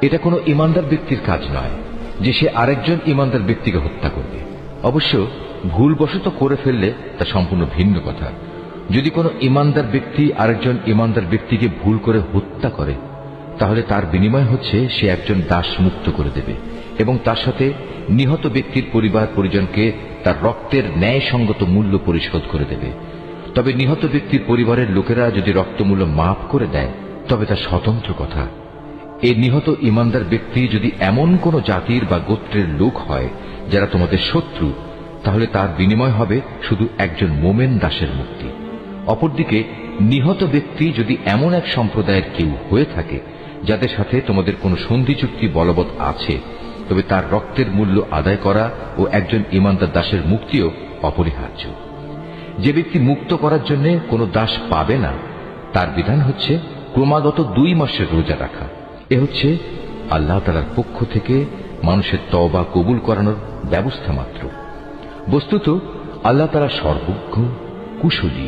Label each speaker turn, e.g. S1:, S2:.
S1: এটা কোনো ইমানদার ব্যক্তির কাজ নয় যে সে আরেকজন ইমানদার ব্যক্তিকে হত্যা করবে। অবশ্য ভুলবশত করে ফেললে তা সম্পূর্ণ ভিন্ন কথা। যদি কোনো ইমানদার ব্যক্তি আরেকজন ইমানদার ব্যক্তিকে ভুল করে হত্যা করে, তাহলে তার বিনিময় হচ্ছে সে একজন দাস মুক্ত করে দেবে এবং তার সাথে নিহত ব্যক্তির পরিবার পরিজনকে তার রক্তের ন্যায়সঙ্গত মূল্য পরিশোধ করে দেবে। তবে নিহত ব্যক্তির পরিবারের লোকেরা যদি রক্তমূল্য মাফ করে দেয় তবে তা স্বতন্ত্র কথা। এই নিহত ইমানদার ব্যক্তি যদি এমন কোন জাতির বা গোত্রের লোক হয় যারা তোমাদের শত্রু, তাহলে তার বিনিময় হবে শুধু একজন মোমেন দাসের মুক্তি। অপরদিকে নিহত ব্যক্তি যদি এমন এক সম্প্রদায়ের কেউ হয়ে থাকে যাদের সাথে তোমাদের কোনো সন্ধি চুক্তি বলবৎ আছে, তবে তার রক্তের মূল্য আদায় করা ও একজন ইমানদার দাসের মুক্তিও অপরিহার্য। যে ব্যক্তি মুক্ত করার জন্য কোনো দাস পাবে না, তার বিধান হচ্ছে ক্রমাগত 2 মাসের রোজা রাখা। এ হচ্ছে আল্লাহ তাআলার পক্ষ থেকে মানুষের তওবা কবুল করানোর ব্যবস্থা মাত্র। বস্তুত আল্লাহ তাআলা সর্বজ্ঞ, কুশলী।